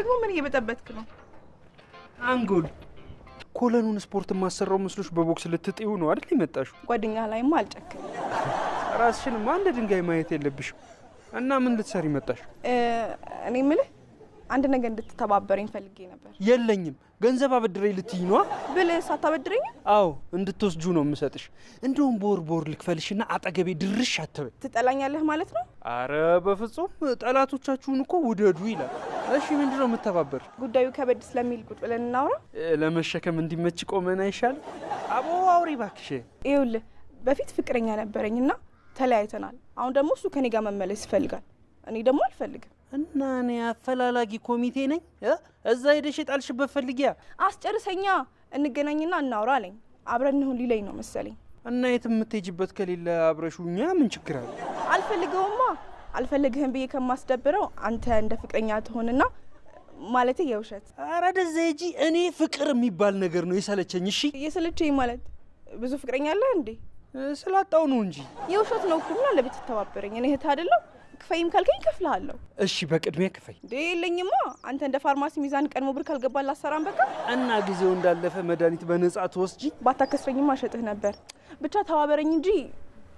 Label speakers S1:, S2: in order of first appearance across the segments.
S1: ደግሞ ምን እየበጠበጥክ ነው?
S2: አንጎል ኮለኑን ስፖርት ማሰራው መስሎሽ በቦክስ ልትጥዩ ነው አይደል የመጣሽው?
S1: ጓደኛ ላይማ አልጨክም።
S2: ራስሽንም አንድ ድንጋይ ማየት የለብሽም። እና ምን ልትሰሪ መጣሽ?
S1: እኔ የምልህ አንድ ነገር እንድትተባበረኝ ፈልጌ ነበር።
S2: የለኝም ገንዘብ አበድረኝ ልትይ ነው?
S1: ብለህ ሳታበድረኝ?
S2: አዎ እንድትወስጁ ነው የምሰጥሽ። እንደውም ቦር ልክፈልሽና አጠገቤ ድርሽ አትበይ።
S1: ትጠላኛለህ ማለት ነው?
S2: አረ በፍጹም ጠላቶቻችሁን እኮ ውደዱ ይላል። እሺ ምንድነው የምተባበር?
S1: ጉዳዩ ከበድ ስለሚል ቁጭ ብለን እናውራ።
S2: ለመሸከም እንዲመች ቆመና ይሻል። አቦ አውሪ እባክሽ።
S1: ይኸውልህ በፊት ፍቅረኛ ነበረኝና ተለያይተናል። አሁን ደግሞ እሱ ከኔ ጋር መመለስ ይፈልጋል። እኔ ደግሞ አልፈልግም።
S2: እና እኔ አፈላላጊ ኮሚቴ ነኝ? እዛ ሄደሽ ጣልሽበት ፈልጊያ።
S1: አስጨርሰኛ እንገናኝና እናውራ አለኝ። አብረን እንሁን ሊለኝ ነው መሰለኝ።
S2: እና የት የምትሄጂበት ከሌለ አብረሹኛ ምን ችግር አለ?
S1: አልፈልገውማ። አልፈልግህም ብዬ ከማስደብረው አንተ እንደ ፍቅረኛ ትሆንና ማለት የውሸት።
S2: አረ ደዛ ሂጂ። እኔ ፍቅር የሚባል ነገር ነው የሰለቸኝ። እሺ
S1: የሰለቸኝ ማለት ብዙ ፍቅረኛ አለ እንዴ?
S2: ስላጣው ነው እንጂ
S1: የውሸት ነው እኮ። ምን አለ ብትተባበረኝ? እኔ እህት አይደለሁ? ክፈይም ካልከኝ ከፍልሃለሁ።
S2: እሺ በቅድሚያ ክፈይ።
S1: እንዴ የለኝማ። አንተ እንደ ፋርማሲ ሚዛን ቀድሞ ብር ካልገባል አሰራም በቃ።
S2: እና ጊዜው እንዳለፈ መድኃኒት በነጻ ትወስጂ።
S1: ባታከስረኝማ እሸጥህ ነበር። ብቻ ተባበረኝ እንጂ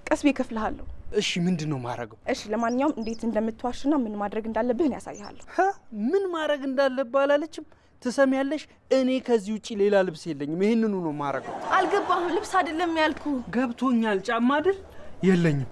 S1: ቀስ ብዬ ከፍልሃለሁ።
S2: እሺ ምንድነው ማረገው?
S1: እሺ ለማንኛውም እንዴት እንደምትዋሽና ምን ማድረግ እንዳለብህ ነው ያሳይሃለሁ።
S2: ምን ማድረግ እንዳለብህ አላለችም? ትሰሚያለሽ? እኔ ከዚህ ውጪ ሌላ ልብስ የለኝም። ይሄንኑ ነው ማረገው።
S1: አልገባህም? ልብስ አይደለም ያልኩ።
S2: ገብቶኛል። ጫማ አይደል? የለኝም።